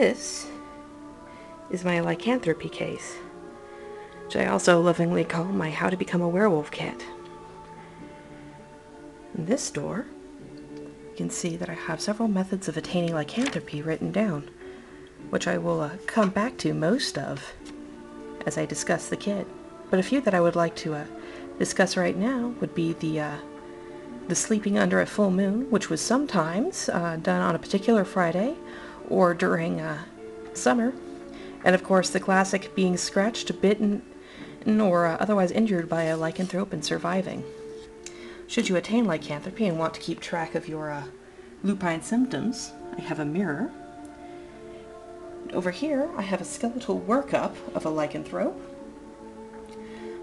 This is my lycanthropy case, which I also lovingly call my How to Become a Werewolf kit. In this door, you can see that I have several methods of attaining lycanthropy written down, which I will come back to most of as I discuss the kit. But a few that I would like to discuss right now would be the sleeping under a full moon, which was sometimes done on a particular Friday or during summer, and of course the classic being scratched, bitten, or otherwise injured by a lycanthrope and surviving. Should you attain lycanthropy and want to keep track of your lupine symptoms, I have a mirror. Over here I have a skeletal workup of a lycanthrope.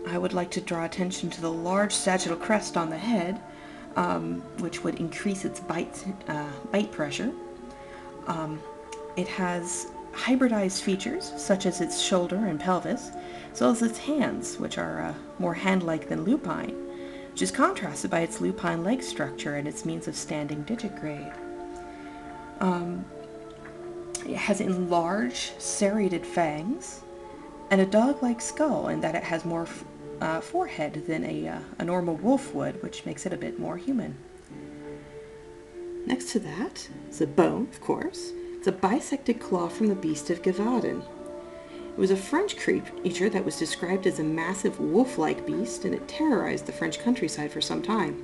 I would like to draw attention to the large sagittal crest on the head, which would increase its bite pressure. It has hybridized features, such as its shoulder and pelvis, as well as its hands, which are more hand-like than lupine, which is contrasted by its lupine leg structure and its means of standing digitigrade. It has enlarged, serrated fangs, and a dog-like skull in that it has more forehead than a normal wolf would, which makes it a bit more human. Next to that is a bone, of course. It's a bisected claw from the beast of Gevaudan. It was a French creature that was described as a massive wolf-like beast, and it terrorized the French countryside for some time.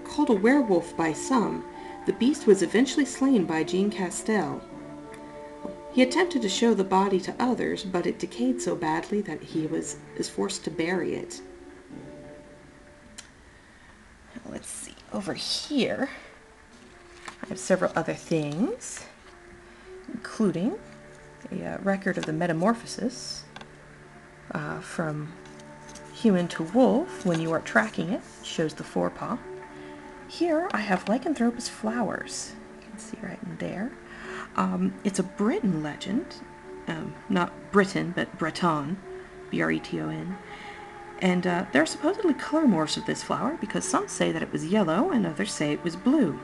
Called a werewolf by some, the beast was eventually slain by Jean Castel. He attempted to show the body to others, but it decayed so badly that he was forced to bury it. Now, let's see, over here I have several other things, including a record of the metamorphosis from human to wolf when you are tracking it. It shows the forepaw. Here I have Lycanthropus flowers. You can see right in there. It's a Breton legend, not Britain, but Breton, B-R-E-T-O-N. And there are supposedly color morphs of this flower because some say that it was yellow and others say it was blue.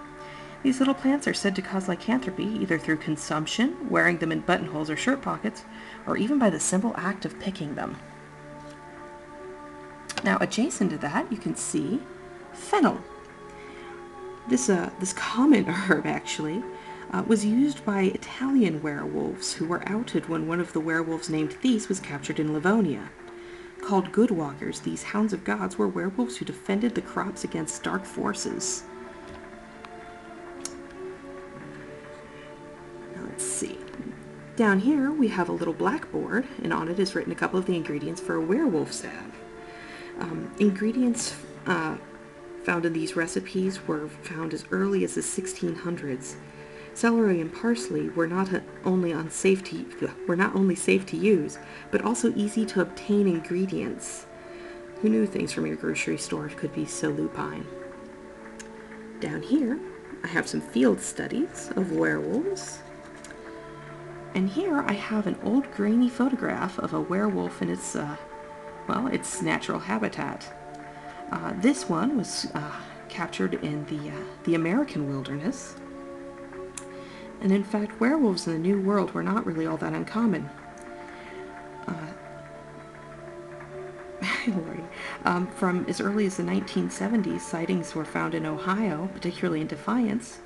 These little plants are said to cause lycanthropy either through consumption, wearing them in buttonholes or shirt pockets, or even by the simple act of picking them. Now, adjacent to that, you can see Fennel. This common herb, actually, was used by Italian werewolves who were outed when one of the werewolves named Theiss was captured in Livonia. Called good walkers, these hounds of gods were werewolves who defended the crops against dark forces. Now let's see. Down here we have a little blackboard, and on it is written a couple of the ingredients for a werewolf salve. Ingredients found in these recipes were found as early as the 1600s. Celery and parsley were not only safe to use, but also easy to obtain ingredients. Who knew things from your grocery store could be so lupine? Down here, I have some field studies of werewolves. And here I have an old grainy photograph of a werewolf in its natural habitat. This one was captured in the American wilderness. And in fact, werewolves in the New World were not really all that uncommon. From as early as the 1970s, sightings were found in Ohio, particularly in Defiance,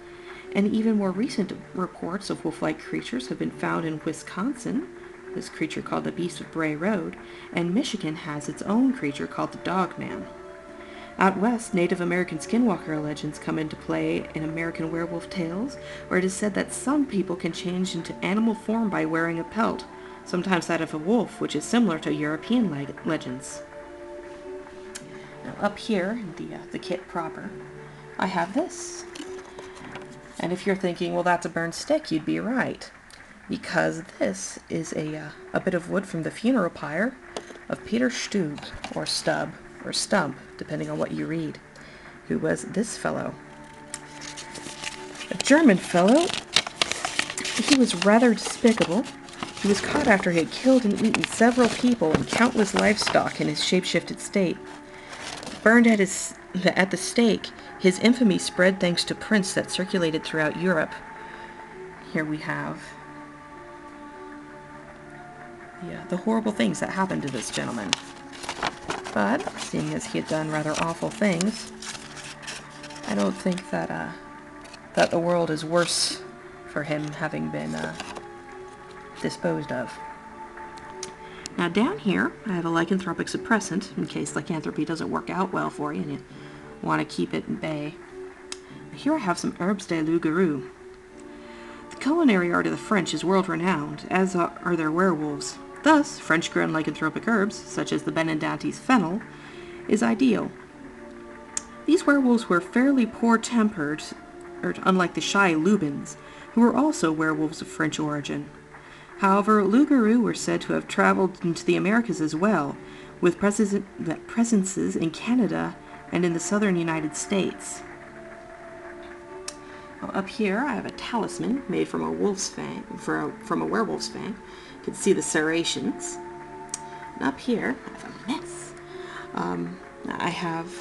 and even more recent reports of wolf-like creatures have been found in Wisconsin, this creature called the Beast of Bray Road, and Michigan has its own creature called the Dog Man. Out west, Native American skinwalker legends come into play in American werewolf tales, where it is said that some people can change into animal form by wearing a pelt, sometimes that of a wolf, which is similar to European legends. Now up here, in the kit proper, I have this. And if you're thinking, well, that's a burned stick, you'd be right, because this is a bit of wood from the funeral pyre of Peter Stub, or Stubb, or Stump, depending on what you read, who was this fellow. A German fellow. He was rather despicable. He was caught after he had killed and eaten several people and countless livestock in his shape-shifted state. Burned at the stake, his infamy spread thanks to prints that circulated throughout Europe. Here we have the horrible things that happened to this gentleman. But, seeing as he had done rather awful things, I don't think that, that the world is worse for him having been disposed of. Now down here, I have a lycanthropic suppressant, in case lycanthropy doesn't work out well for you and you want to keep it in bay. Here I have some herbes de loup-garou. The culinary art of the French is world-renowned, as are their werewolves. Thus, French-grown lycanthropic herbs, such as the benandanti's Fennel, is ideal. These werewolves were fairly poor-tempered, unlike the shy Lubins, who were also werewolves of French origin. However, loup-garou were said to have traveled into the Americas as well, with presences in Canada and in the southern United States. Well, up here I have a talisman made from a wolf's fang, from a werewolf's fang. You can see the serrations. And up here I have a mess. I have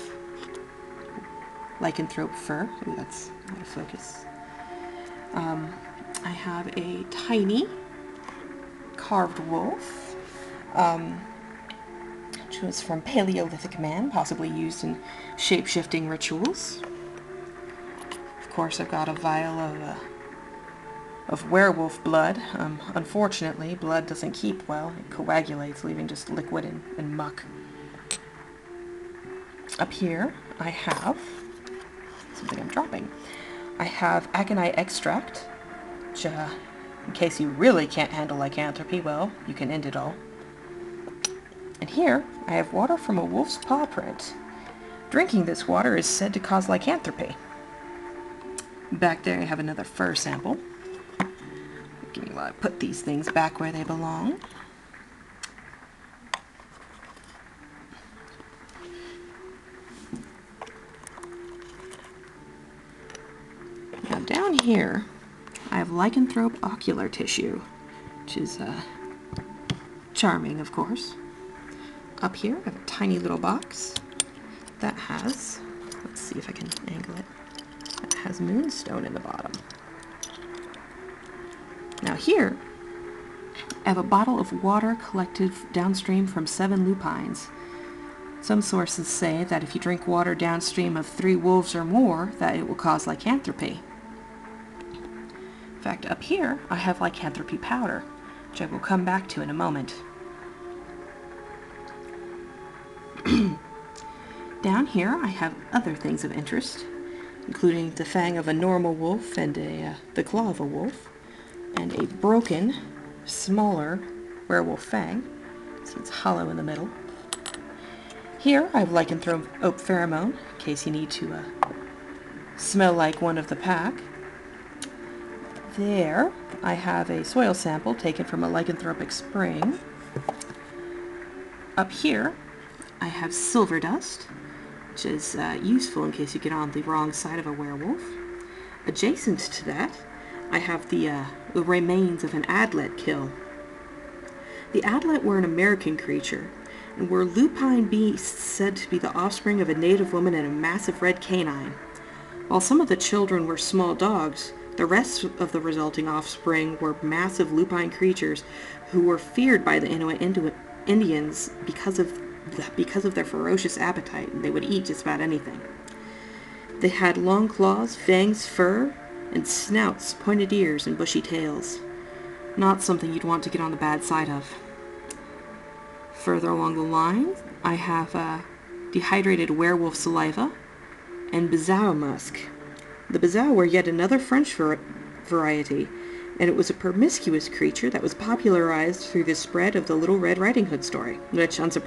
lycanthrope fur. Ooh, that's out of focus. I have a tiny carved wolf, which was from Paleolithic man, possibly used in shape-shifting rituals. Of course, I've got a vial of werewolf blood. Unfortunately, blood doesn't keep well. It coagulates, leaving just liquid and muck. Up here, I have something I'm dropping. I have aconite extract, which, in case you really can't handle lycanthropy, well, you can end it all. And here, I have water from a wolf's paw print. Drinking this water is said to cause lycanthropy. Back there, I have another fur sample. Give me while I put these things back where they belong. Now down here, I have lycanthrope ocular tissue, which is charming, of course. Up here, I have a tiny little box that has, let's see if I can angle it, that has moonstone in the bottom. Now here, I have a bottle of water collected downstream from 7 lupines. Some sources say that if you drink water downstream of 3 wolves or more, that it will cause lycanthropy. In fact, up here, I have lycanthropy powder, which I will come back to in a moment. Down here, I have other things of interest, including the fang of a normal wolf and the claw of a wolf, and a broken, smaller werewolf fang. See, it's hollow in the middle. Here, I have lycanthrope pheromone, in case you need to smell like one of the pack. There, I have a soil sample taken from a lycanthropic spring. Up here, I have silver dust, which is useful in case you get on the wrong side of a werewolf. Adjacent to that, I have the remains of an adlet kill. The adlet were an American creature, and were lupine beasts said to be the offspring of a native woman and a massive red canine. While some of the children were small dogs, the rest of the resulting offspring were massive lupine creatures who were feared by the Inuit Indians because of their ferocious appetite, and they would eat just about anything. They had long claws, fangs, fur, and snouts, pointed ears, and bushy tails. Not something you'd want to get on the bad side of. Further along the line, I have dehydrated werewolf saliva and bezoar musk. The bezoar were yet another French variety, and it was a promiscuous creature that was popularized through the spread of the Little Red Riding Hood story, which, unsurprisingly,